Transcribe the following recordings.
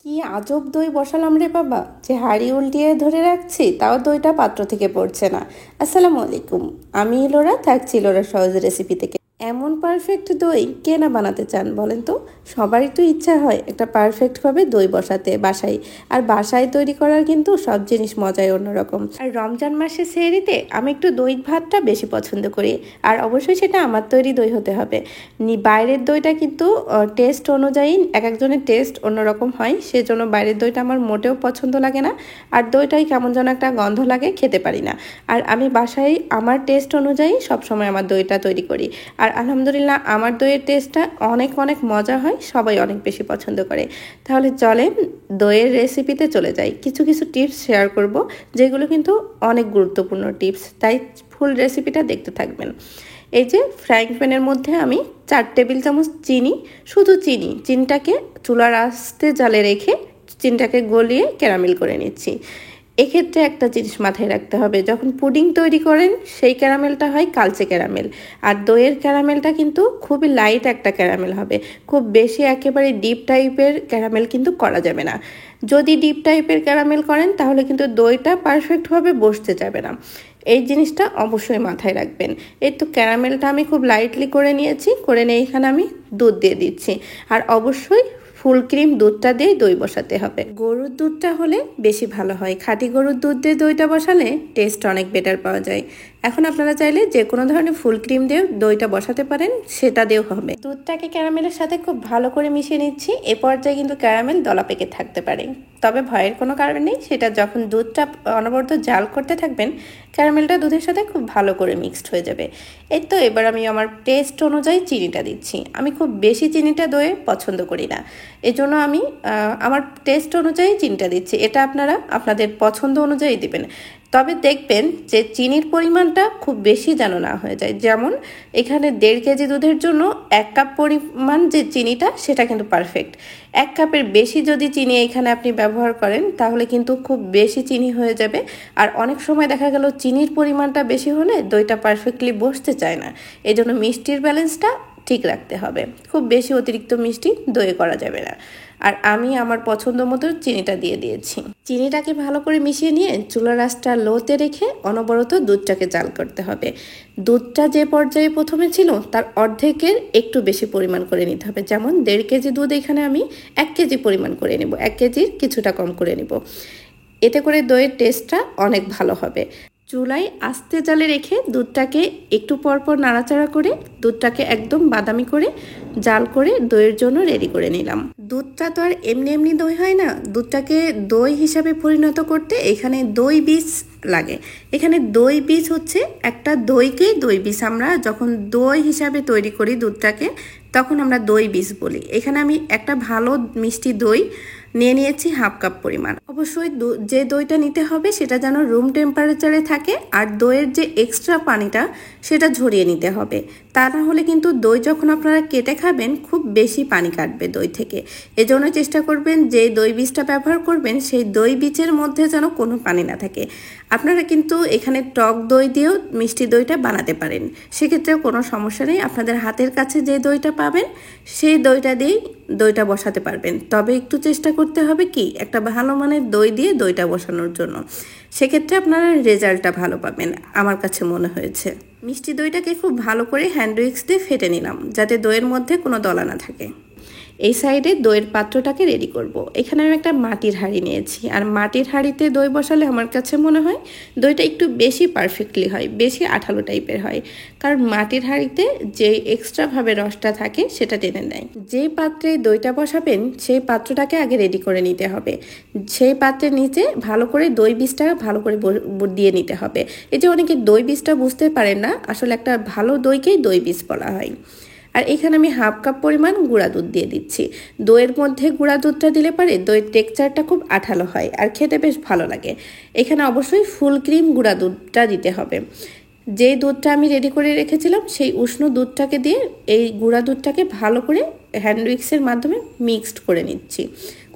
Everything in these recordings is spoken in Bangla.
কি আজব দই বসালাম রে বাবা, যে হাঁড়ি উল্টিয়ে ধরে রাখছি তাও দইটা পাত্র থেকে পড়ছে না। আসসালামু আলাইকুম, আমি লোরা থাকছি লোরা সহজ রেসিপি থেকে। এমন পারফেক্ট দই কে না বানাতে চান বলেন তো? সবারই তো ইচ্ছা হয় একটা পারফেক্টভাবে দই বসাতে বাসায়। আর বাসায় তৈরি করার কিন্তু সব জিনিস মজাই অন্যরকম। আর রমজান মাসে সেহরিতে আমি একটু দই ভাতটা বেশি পছন্দ করি। আর অবশ্যই সেটা আমার তৈরি দই হতে হবে। বাইরের দইটা কিন্তু টেস্ট অনুযায়ী এক একজনের টেস্ট অন্যরকম হয়, সেজন্য বাইরের দইটা আমার মোটেও পছন্দ লাগে না। আর দইটাই কেমন যেন একটা গন্ধ লাগে, খেতে পারি না। আর আমি বাসায় আমার টেস্ট অনুযায়ী সবসময় আমার দইটা তৈরি করি। আর আলহামদুলিল্লাহ আমার দইয়ের টেস্টটা অনেক অনেক মজা হয়, সবাই অনেক বেশি পছন্দ করে। তাহলে চলেন দইয়ের রেসিপিতে চলে যাই। কিছু কিছু টিপস শেয়ার করব, যেগুলো কিন্তু অনেক গুরুত্বপূর্ণ টিপস, তাই ফুল রেসিপিটা দেখতে থাকবেন। এই যে ফ্রাইং প্যানের মধ্যে আমি 4 টেবিল চামচ চিনি, শুধু চিনিটাকে চুলার আস্তে জালে রেখে চিনিটাকে গলিয়ে ক্যারামেল করে নিচ্ছি। এক্ষেত্রে একটা জিনিস মাথায় রাখতে হবে, যখন পুডিং তৈরি করেন সেই ক্যারামেলটা হয় কালচে ক্যারামেল। আর দইয়ের ক্যারামেলটা কিন্তু খুবই লাইট একটা ক্যারামেল হবে, খুব বেশি একেবারে ডিপ টাইপের ক্যারামেল কিন্তু করা যাবে না। যদি ডিপ টাইপের ক্যারামেল করেন তাহলে কিন্তু দইটা পারফেক্টভাবে বসতে যাবে না। এই জিনিসটা অবশ্যই মাথায় রাখবেন। এই তো ক্যারামেলটা আমি খুব লাইটলি করে নিয়েছি, করে নিয়ে এখানে আমি দুধ দিয়ে দিচ্ছি। আর অবশ্যই ফুল ক্রিম দুধটা দিয়ে দই বসাতে হবে। গরুর দুধটা হলে বেশি ভালো হয়, খাঁটি গরুর দুধ দিয়ে দইটা বসালে টেস্ট অনেক বেটার পাওয়া যায়। এখন আপনারা চাইলে যে কোনো ধরনের ফুল ক্রিম দিয়ে দইটা বসাতে পারেন, সেটা দিয়েও হবে। দুধটাকে ক্যারামেলের সাথে খুব ভালো করে মিশিয়ে নিচ্ছি। এ পর্যায়ে কিন্তু ক্যারামেল দলা পেকে থাকতে পারে, তবে ভয়ের কোনো কারণ নেই। সেটা যখন দুধটা অনবরত জাল করতে থাকবেন, ক্যারামেলটা দুধের সাথে খুব ভালো করে মিক্সড হয়ে যাবে। এই তো এবার আমি আমার টেস্ট অনুযায়ী চিনিটা দিচ্ছি। আমি খুব বেশি চিনিটা দইয়ে পছন্দ করি না, এজন্য আমি আমার টেস্ট অনুযায়ী চিনিটা দিচ্ছি। এটা আপনারা আপনাদের পছন্দ অনুযায়ী দিবেন। তবে দেখবেন যে চিনির পরিমাণটা খুব বেশি যেন না হয়ে যায়। যেমন এখানে 1.5 কেজি দুধের জন্য 1 কাপ পরিমাণ যে চিনিটা, সেটা কিন্তু পারফেক্ট। 1 কাপের বেশি যদি চিনি এখানে আপনি ব্যবহার করেন তাহলে কিন্তু খুব বেশি চিনি হয়ে যাবে। আর অনেক সময় দেখা গেল চিনির পরিমাণটা বেশি হলে দইটা পারফেক্টলি বসতে চায় না। এই জন্য মিষ্টির ব্যালেন্সটা ঠিক রাখতে হবে, খুব বেশি অতিরিক্ত মিষ্টি দইয়ে করা যাবে না। আর আমি আমার পছন্দ মতো চিনিটা দিয়ে দিয়েছি। চিনিটাকে ভালো করে মিশিয়ে নিয়ে চুলার আঁচটা লোতে রেখে অনবরত দুধটাকে জাল করতে হবে। দুধটা যে পর্যায়ে প্রথমে ছিল তার অর্ধেকের একটু বেশি পরিমাণ করে নিতে হবে। যেমন 1.5 কেজি দুধ এখানে আমি 1 কেজি পরিমাণ করে নেব, 1 কেজির কিছুটা কম করে নেব। এতে করে দইয়ের টেস্টটা অনেক ভালো হবে। চুলায় আস্তে জালে রেখে দুধটাকে একটু পরপর নাড়াচাড়া করে দুধটাকে একদম বাদামি করে জাল করে দইয়ের জন্য রেডি করে নিলাম। দুধটা তো আর এমনি এমনি দই হয় না, দুধটাকে দই হিসাবে পরিণত করতে এখানে দই বীজ লাগে। এখানে দই বীজ হচ্ছে একটা দইকেই দই বীজ, আমরা যখন দই হিসাবে তৈরি করি দুধটাকে তখন আমরা দই বীজ বলি। এখানে আমি একটা ভালো মিষ্টি দই নিয়ে নিয়েছি 1/2 কাপ পরিমাণ। অবশ্যই যে দইটা নিতে হবে সেটা যেন রুম টেম্পারেচারে থাকে, আর দইয়ের যে এক্সট্রা পানিটা সেটা ঝরিয়ে নিতে হবে। তা না হলে কিন্তু দই যখন আপনারা কেটে খাবেন খুব বেশি পানি কাটবে দই থেকে। এজন্য চেষ্টা করবেন যে দই বীজটা ব্যবহার করবেন সেই দই বীজের মধ্যে যেন কোনো পানি না থাকে। আপনারা কিন্তু এখানে টক দই দিয়েও মিষ্টি দইটা বানাতে পারেন, সেক্ষেত্রেও কোনো সমস্যা নেই। আপনাদের হাতের কাছে যে দইটা পাবেন সেই দইটা দিয়েই দইটা বসাতে পারবেন। তবে একটু চেষ্টা করতে হবে কি একটা ভালো মানের দই দিয়ে দইটা বসানোর জন্য, সেক্ষেত্রে আপনারা রেজাল্টটা ভালো পাবেন আমার কাছে মনে হয়েছে। মিষ্টি দইটাকে খুব ভালো করে হ্যান্ড উইক্স দিয়ে ফেটে নিলাম, যাতে দইয়ের মধ্যে কোনো দলা না থাকে। এই সাইডে দইয়ের পাত্রটাকে রেডি করব। এখানে আমি একটা মাটির হাঁড়ি নিয়েছি, আর মাটির হাঁড়িতে দই বসালে আমার কাছে মনে হয় দইটা একটু বেশি পারফেক্টলি হয়, বেশি আঠালো টাইপের হয়। কারণ মাটির হাঁড়িতে যে এক্সট্রাভাবে রসটা থাকে সেটা টেনে নেয়। যে পাত্রে দইটা বসাবেন সেই পাত্রটাকে আগে রেডি করে নিতে হবে। সেই পাত্রের নিচে ভালো করে দই বীজটা ভালো করে দিয়ে নিতে হবে। এই যে অনেকে দই বীজটা বুঝতে পারেন না, আসলে একটা ভালো দইকেই দই বীজ বলা হয়। আর এখানে আমি 1/2 কাপ পরিমাণ গুঁড়া দুধ দিয়ে দিচ্ছি। দইয়ের মধ্যে গুঁড়া দুধটা দিলে পারে দইয়ের টেক্সচারটা খুব আঠালো হয় আর খেতে বেশ ভালো লাগে। এখানে অবশ্যই ফুল ক্রিম গুঁড়া দুধটা দিতে হবে। যেই দুধটা আমি রেডি করে রেখেছিলাম সেই উষ্ণ দুধটাকে দিয়ে এই গুঁড়া দুধটাকে ভালো করে হ্যান্ড উইক্সের মাধ্যমে মিক্সড করে নিচ্ছি।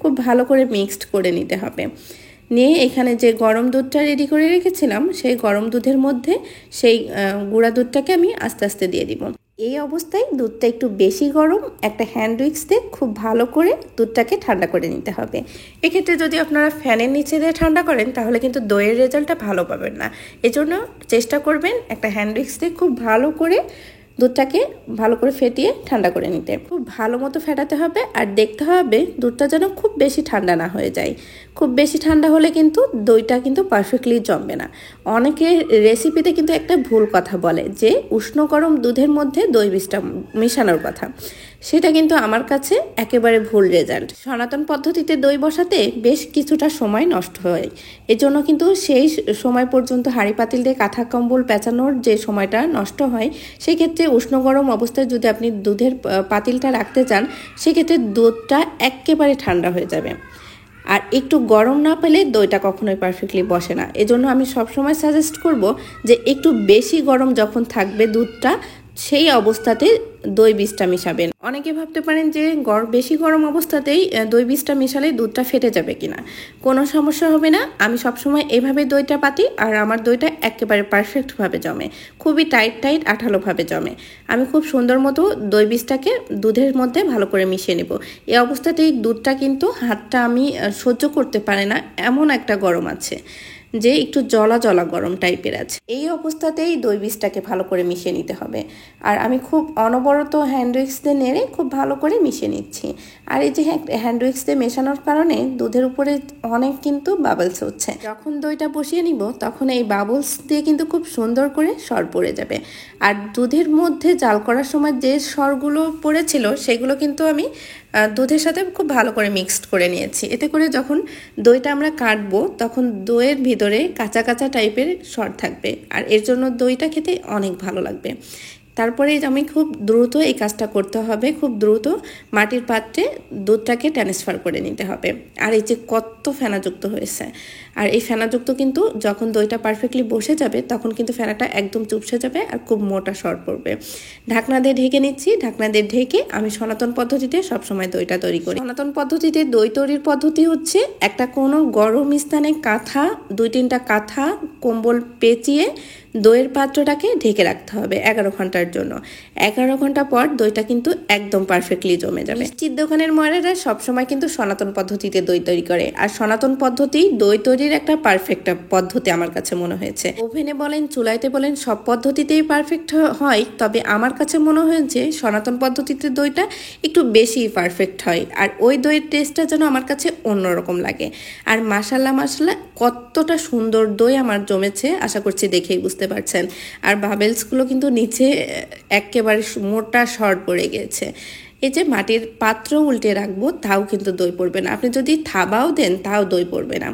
খুব ভালো করে মিক্সড করে নিতে হবে। নিয়ে এখানে যে গরম দুধটা রেডি করে রেখেছিলাম সেই গরম দুধের মধ্যে সেই গুঁড়া দুধটাকে আমি আস্তে আস্তে দিয়ে দিব। এই অবস্থায় দুধটা একটু বেশি গরম একটা হ্যান্ড উইক্স দিয়ে খুব ভালো করে দুধটাকে ঠান্ডা করে নিতে হবে। এক্ষেত্রে যদি আপনারা ফ্যানের নিচে দিয়ে ঠান্ডা করেন তাহলে কিন্তু দইয়ের রেজাল্টটা ভালো পাবেন না। এজন্য চেষ্টা করবেন একটা হ্যান্ড উইক্স দিয়ে খুব ভালো করে দুধটাকে ভালো করে ফেটিয়ে ঠান্ডা করে নিতে। খুব ভালো মতো ফেটাতে হবে আর দেখতে হবে দুধটা যেন খুব বেশি ঠান্ডা না হয়ে যায়। খুব বেশি ঠান্ডা হলে কিন্তু দইটা কিন্তু পারফেক্টলি জমবে না। অনেকে রেসিপিতে কিন্তু একটা ভুল কথা বলে যে উষ্ণ গরম দুধের মধ্যে দই বীজটা মেশানোর কথা, সেটা কিন্তু আমার কাছে একেবারে ভুল রেজাল্ট। সনাতন পদ্ধতিতে দই বসাতে বেশ কিছুটা সময় নষ্ট হয়, এজন্য কিন্তু সেই সময় পর্যন্ত হাঁড়ি পাতিল দিয়ে কাঁথা কম্বল পেঁচানোর যে সময়টা নষ্ট হয়, সেক্ষেত্রে উষ্ণ গরম অবস্থায় যদি আপনি দুধের পাতিলটা রাখতে চান সেক্ষেত্রে দুধটা একেবারে ঠান্ডা হয়ে যাবে। আর একটু গরম না পেলে দইটা কখনোই পারফেক্টলি বসে না। এজন্য আমি সবসময় সাজেস্ট করব যে একটু বেশি গরম যখন থাকবে দুধটা, সেই অবস্থাতে দই বীজটা মেশাবেন। অনেকে ভাবতে পারেন যে বেশি গরম অবস্থাতেই দই বীজটা মেশালে দুধটা ফেটে যাবে কিনা। কোনো সমস্যা হবে না। আমি সবসময় এভাবে দইটা পাতি আর আমার দইটা একেবারে পারফেক্টভাবে জমে, খুবই টাইট আঠালোভাবে জমে। আমি খুব সুন্দর মতো দই বীজটাকে দুধের মধ্যে ভালো করে মিশিয়ে নেব। এই অবস্থাতেই দুধটা কিন্তু হাতটা আমি সহ্য করতে পারে না, এমন একটা গরম আছে যে একটু জলা জলা গরম টাইপের আছে। এই অবস্থাতেই দই বীজটাকে ভালো করে মিশিয়ে নিতে হবে। আর আমি খুব অনবরত হ্যান্ড উইক্স দিয়ে নেড়ে খুব ভালো করে মিশিয়ে নিচ্ছি। আর এই যে হ্যান্ড উইক্স দিয়ে মেশানোর কারণে দুধের উপরে অনেক কিন্তু বাবলস হচ্ছে। যখন দইটা বসিয়ে নিব তখন এই বাবলস দিয়ে কিন্তু খুব সুন্দর করে সর পড়ে যাবে। আর দুধের মধ্যে জাল করার সময় যে সরগুলো পড়েছিল সেগুলো কিন্তু আমি দুধের সাথে খুব ভালো করে মিক্সড করে নিয়েছি। এতে করে যখন দইটা আমরা কাটবো তখন দইয়ের ভিতরে কাঁচা কাঁচা টাইপের সর থাকবে, আর এর জন্য দইটা খেতে অনেক ভালো লাগবে। তারপরে আমি খুব দ্রুত এই কাজটা করতে হবে, খুব দ্রুত মাটির পাত্রে দুধটাকে ট্রান্সফার করে নিতে হবে। আর এই যে কত ফেনাযুক্ত হয়েছে, আর এই ফেনাযুক্ত কিন্তু যখন দইটা পারফেক্টলি বসে যাবে তখন কিন্তু ফেনাটা একদম চুপসে যাবে আর খুব মোটা সর পড়বে। ঢাকনা দিয়ে ঢেকে নিচ্ছি। ঢাকনা দিয়ে ঢেকে আমি সনাতন পদ্ধতিতে সবসময় দইটা তৈরি করি। সনাতন পদ্ধতিতে দই তৈরির পদ্ধতি হচ্ছে একটা কোনো গরম স্থানে কাঁথা, 2-3টা কাঁথা কম্বল পেঁচিয়ে দইয়ের পাত্রটাকে ঢেকে রাখতে হবে 11 ঘন্টার জন্য। 11 ঘন্টা পর দইটা কিন্তু একদম পারফেক্টলি জমে যাবে। মিষ্টির দোকানের ময়রারা সবসময় কিন্তু সনাতন পদ্ধতিতে দই তৈরি করে, আর সনাতন পদ্ধতি দই তৈরির একটা পারফেক্ট পদ্ধতি আমার কাছে মনে হয়েছে। ওভেনে বলেন চুলাইতে বলেন সব পদ্ধতিতেই পারফেক্ট হয়, তবে আমার কাছে মনে হয়েছে সনাতন পদ্ধতিতে দইটা একটু বেশি পারফেক্ট হয়, আর ওই দইয়ের টেস্টটা যেন আমার কাছে অন্যরকম লাগে। আর মাশাল্লাহ কতটা সুন্দর দই আমার জমেছে, আশা করছি দেখেই বুঝতে পারছেন। আর বাবেলসগুলো কিন্তু নিচে একেবারে মোটা শর্ট পড়ে গেছে। এই যে মাটির পাত্র উল্টে রাখবো তাও কিন্তু দই পড়বে না, আপনি যদি থাবাও দেন তাও দই পড়বে না,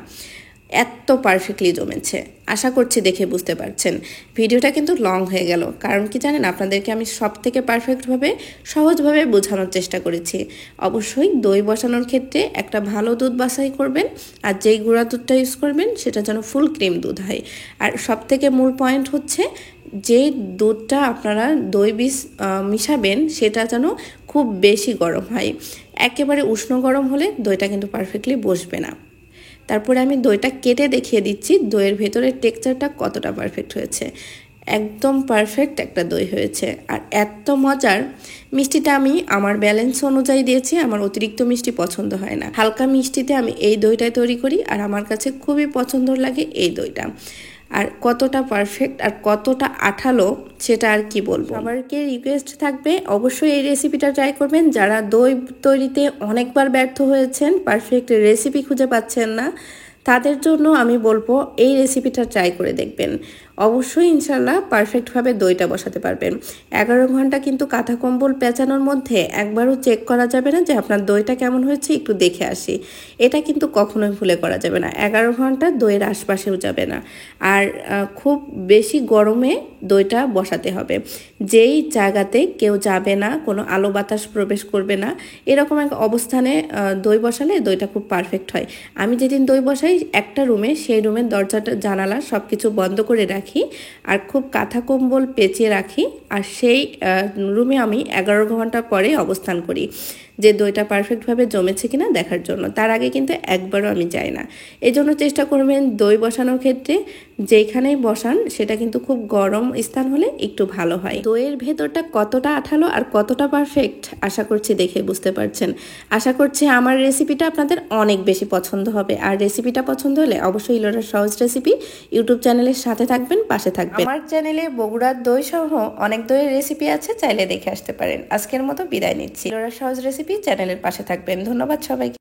এত পারফেক্টলি জমেছে। আশা করছি দেখে বুঝতে পারছেন। ভিডিওটা কিন্তু লং হয়ে গেল, কারণ কি জানেন, আপনাদেরকে আমি সব থেকে পারফেক্টভাবে সহজভাবে বোঝানোর চেষ্টা করেছি। অবশ্যই দই বসানোর ক্ষেত্রে একটা ভালো দুধ বাছাই করবেন, আর যেই গুঁড়া দুধটা ইউজ করবেন সেটা যেন ফুল ক্রিম দুধ হয়। আর সব থেকে মূল পয়েন্ট হচ্ছে যে দুধটা আপনারা দই বীজ মিশাবেন সেটা যেন খুব বেশি গরম হয়। একেবারে উষ্ণ গরম হলে দইটা কিন্তু পারফেক্টলি বসবে না। তারপরে আমি দইটা কেটে দেখিয়ে দিচ্ছি দইয়ের ভেতরের টেক্সচারটা কতটা পারফেক্ট হয়েছে। একদম পারফেক্ট একটা দই হয়েছে, আর এত মজার। মিষ্টিটা আমি আমার ব্যালেন্স অনুযায়ী দিয়েছি, আমার অতিরিক্ত মিষ্টি পছন্দ হয় না। হালকা মিষ্টিতে আমি এই দইটাই তৈরি করি, আর আমার কাছে খুবই পছন্দ লাগে এই দইটা। আর কতটা পারফেক্ট আর কতটা আঠালো সেটা আর কি বলবো। সবারকে রিকোয়েস্ট থাকবে অবশ্যই এই রেসিপিটা ট্রাই করবেন। যারা দই তৈরিতে অনেকবার ব্যর্থ হয়েছেন, পারফেক্ট রেসিপি খুঁজে পাচ্ছেন না, তাদের জন্য আমি বলবো এই রেসিপিটা ট্রাই করে দেখবেন। অবশ্যই ইনশাল্লাহ পারফেক্টভাবে দইটা বসাতে পারবেন। 11 ঘন্টা কিন্তু কাঁথা কম্বল পেঁচানোর মধ্যে একবারও চেক করা যাবে না যে আপনার দইটা কেমন হয়েছে, একটু দেখে আসি, এটা কিন্তু কখনোই ভুলে করা যাবে না। 11 ঘন্টা দইয়ের আশপাশেও যাবে না। আর খুব বেশি গরমে দইটা বসাতে হবে, যেই জায়গাতে কেউ যাবে না, কোনো আলো বাতাস প্রবেশ করবে না, এরকম এক অবস্থানে দই বসালে দইটা খুব পারফেক্ট হয়। আমি যেদিন দই বসাই একটা রুমে, সেই রুমের দরজাটা জানালা সব কিছু বন্ধ করে রাখি, আর খুব কাঁথা কম্বল পেঁচিয়ে রাখি, আর সেই রুমে আমি 11 ঘন্টা পরে অবস্থান করি। যে দইটা পারফেক্টভাবে জমেছে কিনা দেখার জন্য। তার আগে কিন্তু একবারও আমি যাই না। এই জন্য চেষ্টা করবেন দই বসানোর ক্ষেত্রে যেখানেই বসান সেটা কিন্তু খুব গরম স্থান হলে একটু ভালো হয়। দইয়ের ভেতরটা কতটা আঠালো আর কতটা পারফেক্ট আশা করছি দেখে বুঝতে পারছেন। আশা করছি আমার রেসিপিটা আপনাদের অনেক বেশি পছন্দ হবে। আর রেসিপিটা পছন্দ হলে অবশ্যই ইলোরার সহজ রেসিপি ইউটিউব চ্যানেলের সাথে থাকবেন, পাশে থাকবেন। আমার চ্যানেলে বগুড়ার দই সহ অনেক দইয়ের রেসিপি আছে, চাইলে দেখে আসতে পারেন। আজকের মতো বিদায় নিচ্ছি। ইলোরার সহজ রেসিপি চ্যানেলের পাশে থাকবেন। ধন্যবাদ সবাইকে।